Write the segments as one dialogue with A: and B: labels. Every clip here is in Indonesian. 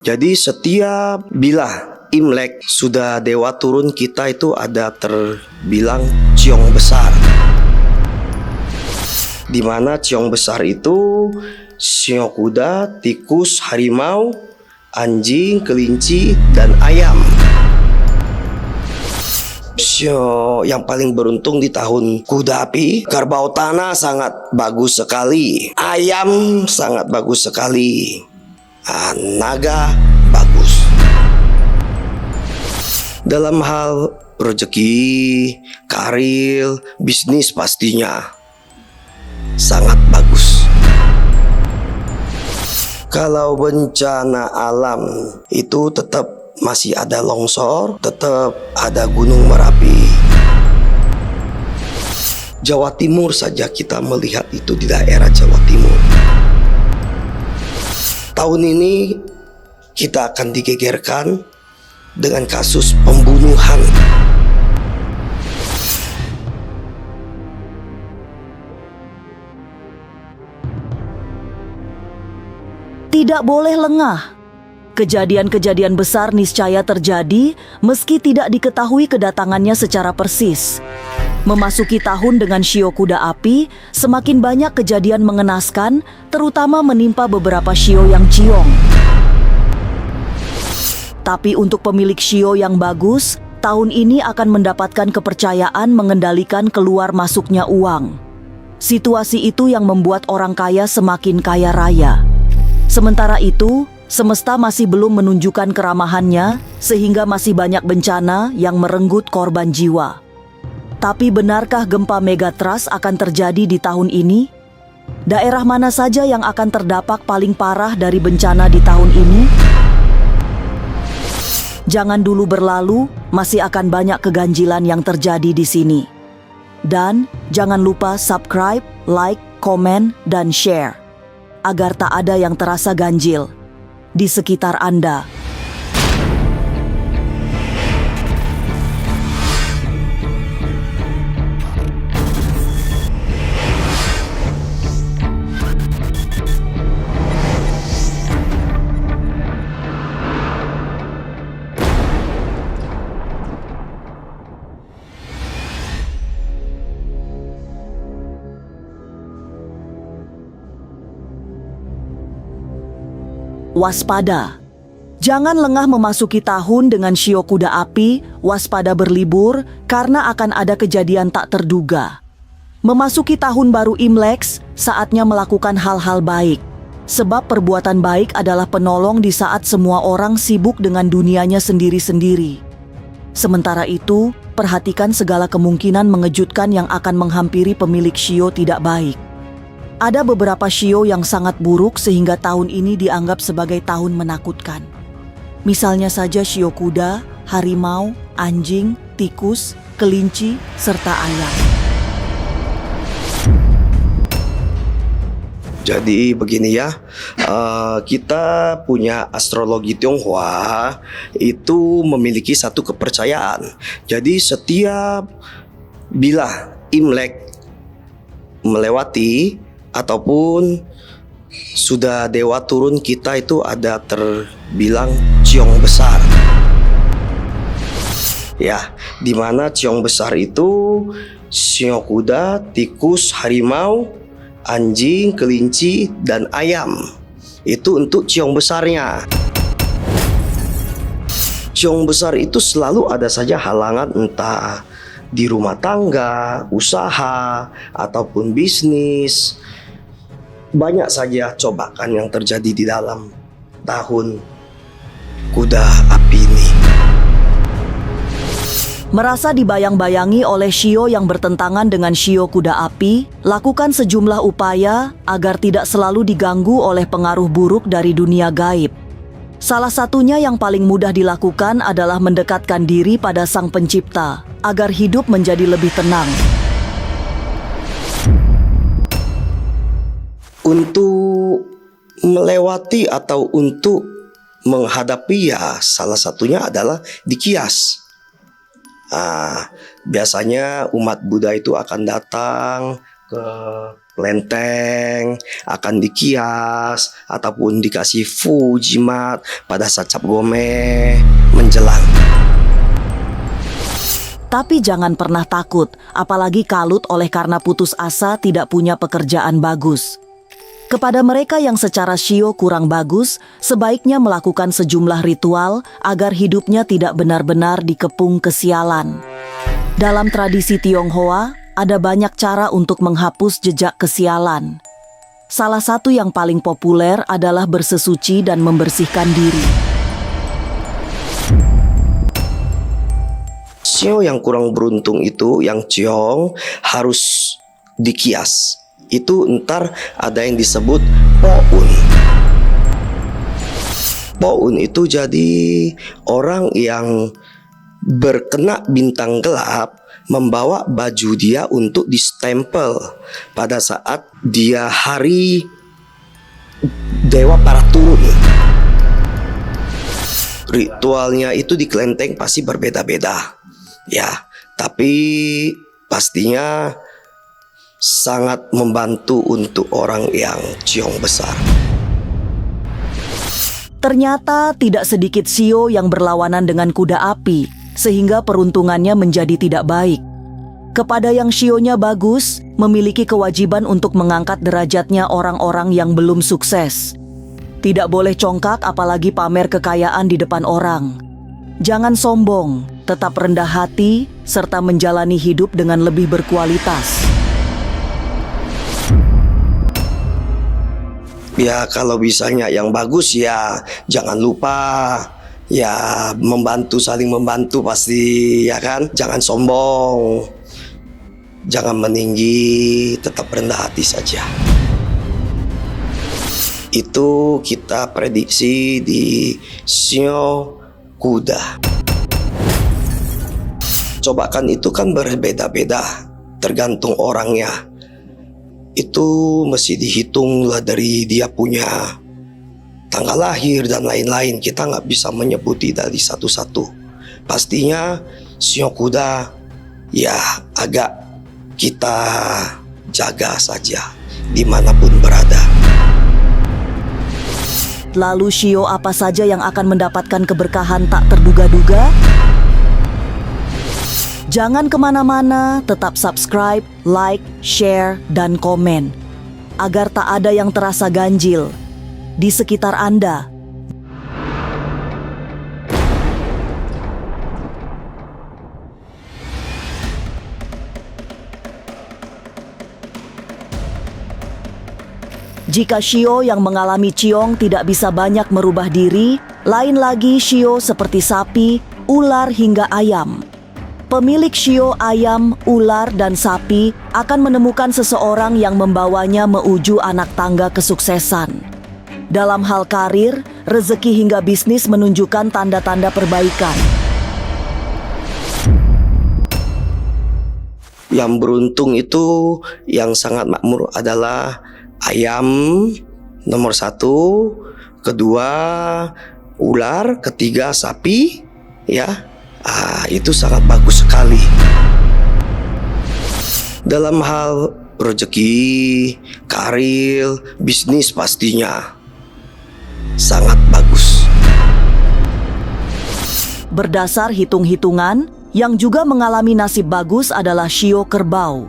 A: Jadi setiap bila Imlek sudah dewa turun, kita itu ada terbilang ciong besar. Di mana ciong besar itu sio kuda, tikus, harimau, anjing, kelinci, dan ayam. Sio yang paling beruntung di tahun kuda api, kerbau tanah sangat bagus sekali, ayam sangat bagus sekali, naga bagus. Dalam hal rezeki, karir, bisnis pastinya sangat bagus. Kalau bencana alam itu tetap masih ada longsor, tetap ada gunung Merapi. Jawa Timur saja kita melihat itu di daerah Jawa Timur. Tahun ini kita akan digegerkan dengan kasus pembunuhan.
B: Tidak boleh lengah. Kejadian-kejadian besar niscaya terjadi meski tidak diketahui kedatangannya secara persis. Memasuki tahun dengan shio kuda api, semakin banyak kejadian mengenaskan, terutama menimpa beberapa shio yang ciong. Tapi untuk pemilik shio yang bagus, tahun ini akan mendapatkan kepercayaan mengendalikan keluar masuknya uang. Situasi itu yang membuat orang kaya semakin kaya raya. Sementara itu, semesta masih belum menunjukkan keramahannya, sehingga masih banyak bencana yang merenggut korban jiwa. Tapi benarkah gempa megatrust akan terjadi di tahun ini? Daerah mana saja yang akan terdampak paling parah dari bencana di tahun ini? Jangan dulu berlalu, masih akan banyak keganjilan yang terjadi di sini. Dan jangan lupa subscribe, like, komen, dan share, agar tak ada yang terasa ganjil di sekitar Anda. Waspada. Jangan lengah memasuki tahun dengan shio kuda api, waspada berlibur karena akan ada kejadian tak terduga. Memasuki tahun baru Imlek, saatnya melakukan hal-hal baik. Sebab perbuatan baik adalah penolong di saat semua orang sibuk dengan dunianya sendiri-sendiri. Sementara itu, perhatikan segala kemungkinan mengejutkan yang akan menghampiri pemilik shio tidak baik. Ada beberapa shio yang sangat buruk sehingga tahun ini dianggap sebagai tahun menakutkan. Misalnya saja shio kuda, harimau, anjing, tikus, kelinci, serta ayam.
A: Jadi begini ya, kita punya astrologi Tionghoa itu memiliki satu kepercayaan. Jadi setiap bila Imlek melewati ataupun sudah dewa turun, kita itu ada terbilang ciong besar. Ya, di mana ciong besar itu sio kuda, tikus, harimau, anjing, kelinci, dan ayam. Itu untuk ciong besarnya. Ciong besar itu selalu ada saja halangan, entah di rumah tangga, usaha, ataupun bisnis. Banyak saja cobakan yang terjadi di dalam tahun kuda api ini.
B: Merasa dibayang-bayangi oleh shio yang bertentangan dengan shio kuda api, lakukan sejumlah upaya agar tidak selalu diganggu oleh pengaruh buruk dari dunia gaib. Salah satunya yang paling mudah dilakukan adalah mendekatkan diri pada Sang Pencipta, agar hidup menjadi lebih tenang.
A: Untuk melewati atau untuk menghadapi, ya salah satunya adalah dikias. Biasanya umat Buddha itu akan datang ke lenteng akan dikias ataupun dikasih fujimat pada saat cap gome menjelang.
B: Tapi jangan pernah takut, apalagi kalut oleh karena putus asa tidak punya pekerjaan bagus. Kepada mereka yang secara shio kurang bagus, sebaiknya melakukan sejumlah ritual agar hidupnya tidak benar-benar dikepung kesialan. Dalam tradisi Tionghoa, ada banyak cara untuk menghapus jejak kesialan. Salah satu yang paling populer adalah bersesuci dan membersihkan diri.
A: Shio yang kurang beruntung itu, yang ciong, harus dikias. Itu ntar ada yang disebut poun. Poun itu jadi orang yang berkena bintang gelap membawa baju dia untuk distempel pada saat dia hari dewa para turun. Ritualnya itu di kelenteng pasti berbeda-beda. Ya, tapi pastinya sangat membantu untuk orang yang ciong besar.
B: Ternyata tidak sedikit shio yang berlawanan dengan kuda api, sehingga peruntungannya menjadi tidak baik. Kepada yang shionya bagus, memiliki kewajiban untuk mengangkat derajatnya orang-orang yang belum sukses. Tidak boleh congkak apalagi pamer kekayaan di depan orang. Jangan sombong, tetap rendah hati, serta menjalani hidup dengan lebih berkualitas.
A: Ya kalau bisanya yang bagus ya jangan lupa ya saling membantu pasti ya kan. Jangan sombong, jangan meninggi, tetap rendah hati saja. Itu kita prediksi di Shio Kuda. Cobakan itu kan berbeda-beda tergantung orangnya. Itu mesti dihitung lah dari dia punya tanggal lahir dan lain-lain. Kita nggak bisa menyebuti dari satu-satu. Pastinya Shio Kuda ya agak kita jaga saja dimanapun berada.
B: Lalu shio apa saja yang akan mendapatkan keberkahan tak terduga-duga? Jangan kemana-mana, tetap subscribe, like, share, dan komen. Agar tak ada yang terasa ganjil di sekitar Anda. Jika shio yang mengalami ciong tidak bisa banyak merubah diri, lain lagi shio seperti sapi, ular hingga ayam. Pemilik shio ayam, ular, dan sapi akan menemukan seseorang yang membawanya menuju anak tangga kesuksesan. Dalam hal karir, rezeki hingga bisnis menunjukkan tanda-tanda perbaikan.
A: Yang beruntung itu yang sangat makmur adalah ayam nomor 1, kedua ular, ketiga sapi, ya. Itu sangat bagus sekali. Dalam hal rezeki, karir, bisnis pastinya sangat bagus.
B: Berdasar hitung-hitungan, yang juga mengalami nasib bagus adalah shio kerbau.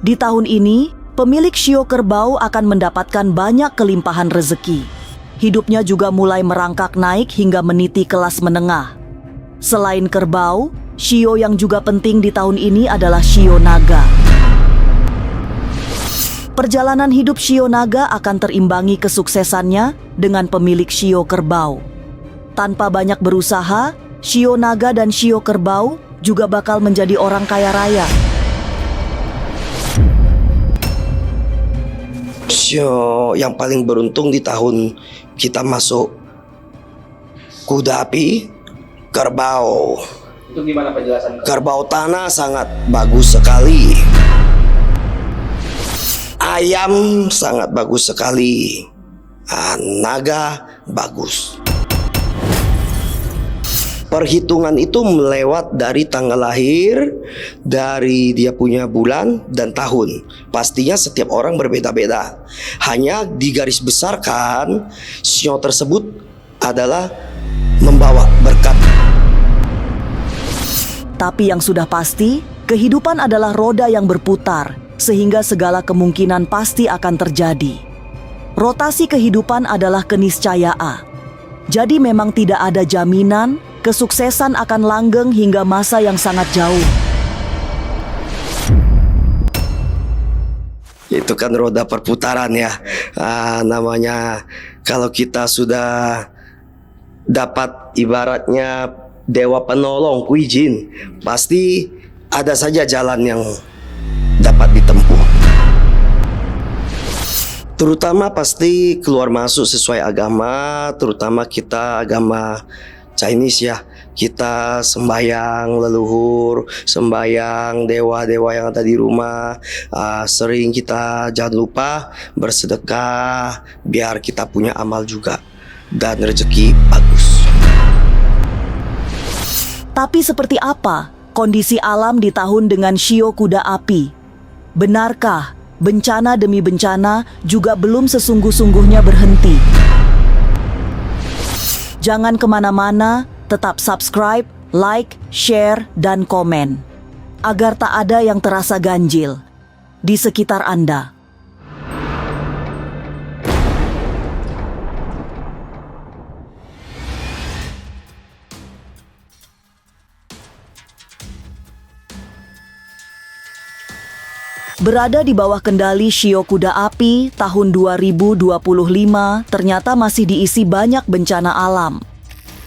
B: Di tahun ini, pemilik shio kerbau akan mendapatkan banyak kelimpahan rezeki. Hidupnya juga mulai merangkak naik hingga meniti kelas menengah. Selain kerbau, shio yang juga penting di tahun ini adalah shio naga. Perjalanan hidup shio naga akan terimbangi kesuksesannya dengan pemilik shio kerbau. Tanpa banyak berusaha, shio naga dan shio kerbau juga bakal menjadi orang kaya raya.
A: Shio yang paling beruntung di tahun kita masuk kuda api, kerbau.
C: Itu gimana penjelasan?
A: Kerbau tanah sangat bagus sekali. Ayam sangat bagus sekali. Naga bagus. Perhitungan itu melewat dari tanggal lahir, dari dia punya bulan dan tahun. Pastinya setiap orang berbeda-beda. Hanya digaris besarkan, sio tersebut adalah membawa berkat.
B: Tapi yang sudah pasti, kehidupan adalah roda yang berputar, sehingga segala kemungkinan pasti akan terjadi. Rotasi kehidupan adalah keniscayaan. Jadi memang tidak ada jaminan kesuksesan akan langgeng hingga masa yang sangat jauh.
A: Itu kan roda perputaran ya. Namanya kalau kita sudah dapat ibaratnya dewa penolong, kuijin, pasti ada saja jalan yang dapat ditempuh. Terutama pasti keluar masuk sesuai agama, terutama kita agama Chinese ya. Kita sembahyang leluhur, sembahyang dewa-dewa yang ada di rumah. Sering kita jangan lupa bersedekah biar kita punya amal juga dan rezeki bagus.
B: Tapi seperti apa kondisi alam di tahun dengan shio kuda api? Benarkah bencana demi bencana juga belum sesungguh-sungguhnya berhenti? Jangan kemana-mana, tetap subscribe, like, share, dan komen, agar tak ada yang terasa ganjil di sekitar Anda. Berada di bawah kendali shio kuda api, tahun 2025 ternyata masih diisi banyak bencana alam.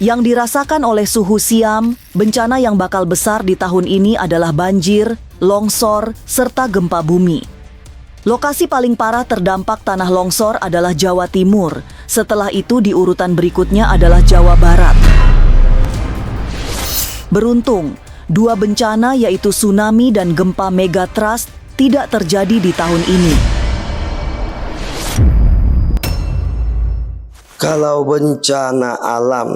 B: Yang dirasakan oleh suhu Siam, bencana yang bakal besar di tahun ini adalah banjir, longsor, serta gempa bumi. Lokasi paling parah terdampak tanah longsor adalah Jawa Timur. Setelah itu di urutan berikutnya adalah Jawa Barat. Beruntung, dua bencana yaitu tsunami dan gempa megatrust tidak terjadi di tahun ini.
A: Kalau bencana alam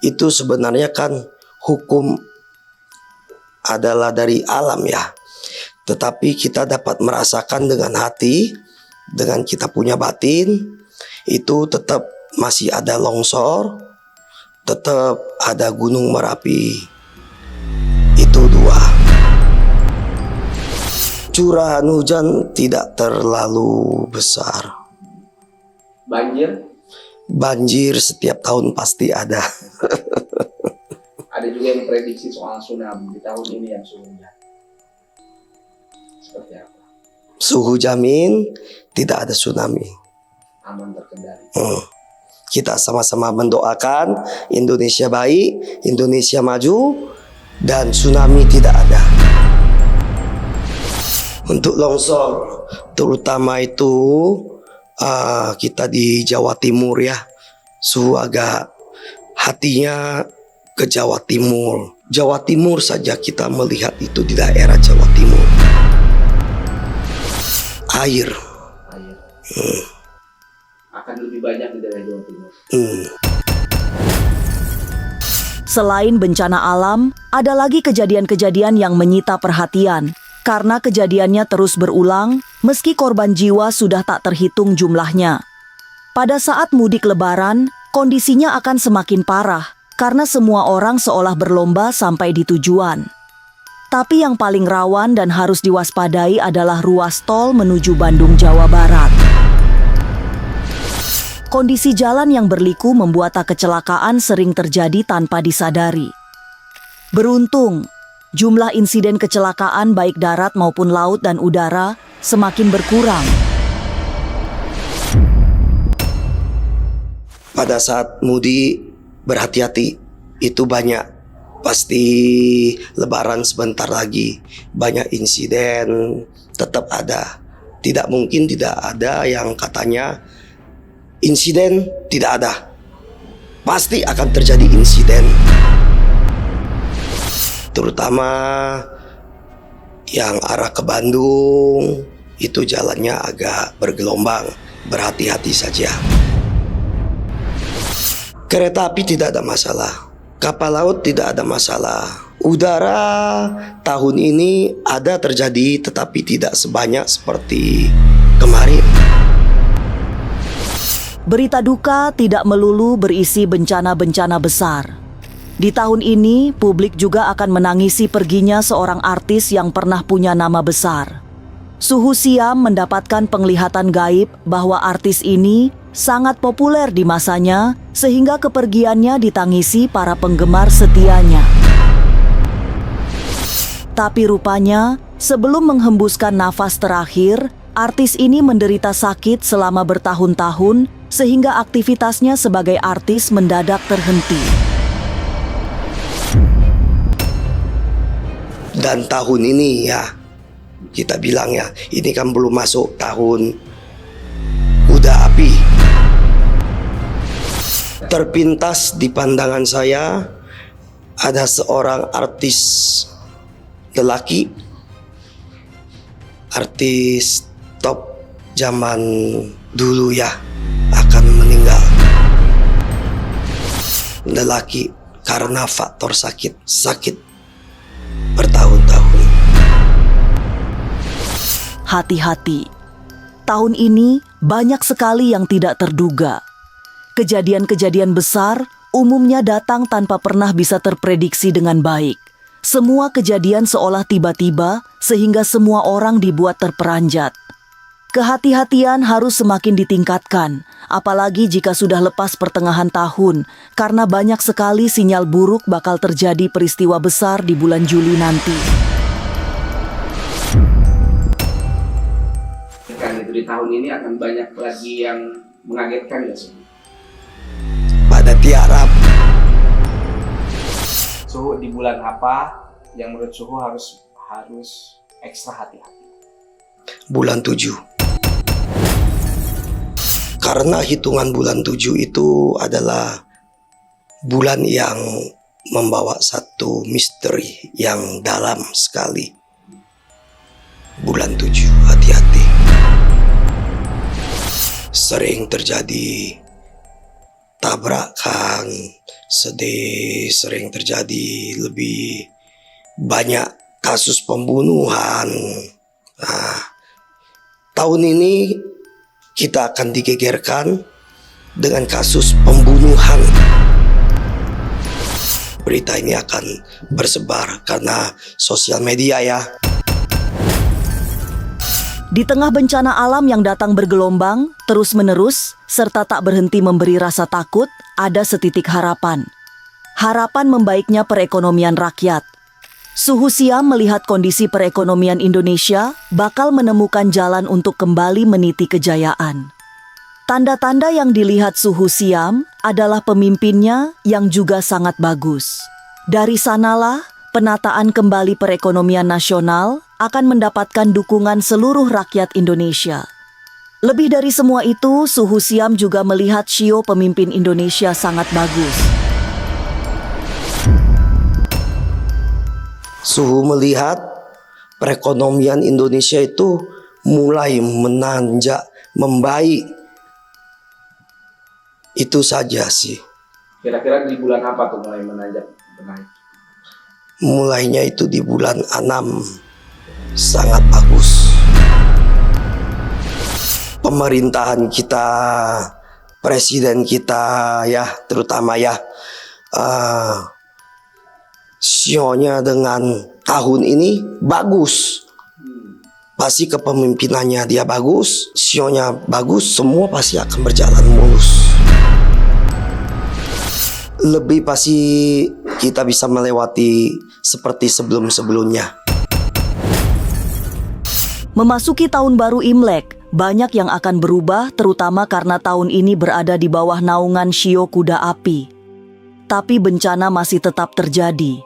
A: itu sebenarnya kan hukum adalah dari alam ya. Tetapi kita dapat merasakan dengan hati, dengan kita punya batin, itu tetap masih ada longsor, tetap ada gunung Merapi. Itu dua. Curahan hujan tidak terlalu besar. Banjir setiap tahun pasti ada.
C: Ada juga yang prediksi soal tsunami di tahun ini yang suhunya seperti apa?
A: Suhu jamin tidak ada tsunami.
C: Aman terkendali.
A: Kita sama-sama mendoakan Indonesia baik, Indonesia maju, dan tsunami tidak ada. Untuk longsor, terutama itu kita di Jawa Timur ya, suhu agak hatinya ke Jawa Timur. Jawa Timur saja kita melihat itu di daerah Jawa Timur. Air.
C: Akan lebih banyak di daerah Jawa Timur.
B: Selain bencana alam, ada lagi kejadian-kejadian yang menyita perhatian. Karena kejadiannya terus berulang, meski korban jiwa sudah tak terhitung jumlahnya. Pada saat mudik lebaran, kondisinya akan semakin parah karena semua orang seolah berlomba sampai di tujuan. Tapi yang paling rawan dan harus diwaspadai adalah ruas tol menuju Bandung, Jawa Barat. Kondisi jalan yang berliku membuat kecelakaan sering terjadi tanpa disadari. Beruntung, jumlah insiden kecelakaan baik darat maupun laut dan udara semakin berkurang.
A: Pada saat mudik berhati-hati, itu banyak. Pasti lebaran sebentar lagi, banyak insiden tetap ada. Tidak mungkin tidak ada yang katanya insiden tidak ada. Pasti akan terjadi insiden. Terutama yang arah ke Bandung, itu jalannya agak bergelombang, berhati-hati saja. Kereta api tidak ada masalah, Kapal laut tidak ada masalah. Udara tahun ini ada terjadi tetapi tidak sebanyak seperti kemarin.
B: Berita duka tidak melulu berisi bencana-bencana besar. Di tahun ini, publik juga akan menangisi perginya seorang artis yang pernah punya nama besar. Suhu Siam mendapatkan penglihatan gaib bahwa artis ini sangat populer di masanya sehingga kepergiannya ditangisi para penggemar setianya. Tapi rupanya, sebelum menghembuskan nafas terakhir, artis ini menderita sakit selama bertahun-tahun sehingga aktivitasnya sebagai artis mendadak terhenti.
A: Dan tahun ini ya, kita bilang ya, ini kan belum masuk tahun kuda api. Terpintas di pandangan saya ada seorang artis lelaki, artis top zaman dulu ya, akan meninggal. Lelaki karena faktor sakit bertahun-tahun.
B: Hati-hati, tahun ini banyak sekali yang tidak terduga. Kejadian-kejadian besar umumnya datang tanpa pernah bisa terprediksi dengan baik. Semua kejadian seolah tiba-tiba sehingga semua orang dibuat terperanjat. Kehati-hatian harus semakin ditingkatkan, apalagi jika sudah lepas pertengahan tahun, karena banyak sekali sinyal buruk bakal terjadi peristiwa besar di bulan Juli nanti.
C: Kan itu di tahun ini akan banyak lagi yang mengagetkan ya Suhu.
A: Pada tiarap
C: Suhu di bulan apa yang menurut Suhu harus ekstra hati-hati?
A: bulan 7. Karena hitungan bulan 7 itu adalah bulan yang membawa satu misteri yang dalam sekali. Bulan 7, hati-hati. Sering terjadi tabrakan, sering terjadi lebih banyak kasus pembunuhan. Nah, tahun ini kita akan digegerkan dengan kasus pembunuhan. Berita ini akan bersebar karena sosial media ya.
B: Di tengah bencana alam yang datang bergelombang, terus-menerus, serta tak berhenti memberi rasa takut, ada setitik harapan. Harapan membaiknya perekonomian rakyat. Suhu Siam melihat kondisi perekonomian Indonesia bakal menemukan jalan untuk kembali meniti kejayaan. Tanda-tanda yang dilihat Suhu Siam adalah pemimpinnya yang juga sangat bagus. Dari sanalah, penataan kembali perekonomian nasional akan mendapatkan dukungan seluruh rakyat Indonesia. Lebih dari semua itu, Suhu Siam juga melihat sio pemimpin Indonesia sangat bagus.
A: Suhu melihat perekonomian Indonesia itu mulai menanjak, membaik. Itu saja sih.
C: Kira-kira di bulan apa tuh mulai menanjak naik?
A: Mulainya itu di bulan 6. Sangat bagus. Pemerintahan kita, presiden kita ya, terutama ya, sionya dengan tahun ini bagus. Pasti kepemimpinannya dia bagus, sionya bagus, semua pasti akan berjalan mulus. Lebih pasti kita bisa melewati seperti sebelum-sebelumnya.
B: Memasuki tahun baru Imlek, banyak yang akan berubah terutama karena tahun ini berada di bawah naungan sio kuda api. Tapi bencana masih tetap terjadi.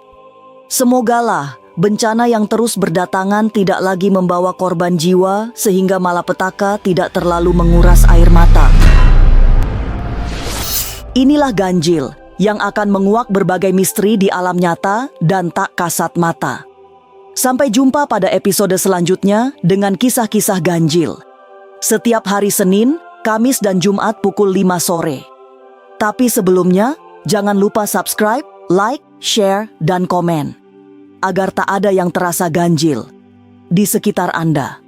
B: Semogalah bencana yang terus berdatangan tidak lagi membawa korban jiwa sehingga malapetaka tidak terlalu menguras air mata. Inilah ganjil yang akan menguak berbagai misteri di alam nyata dan tak kasat mata. Sampai jumpa pada episode selanjutnya dengan kisah-kisah ganjil. Setiap hari Senin, Kamis dan Jumat pukul 5 sore. Tapi sebelumnya, jangan lupa subscribe, like, share, dan komen agar tak ada yang terasa ganjil di sekitar Anda.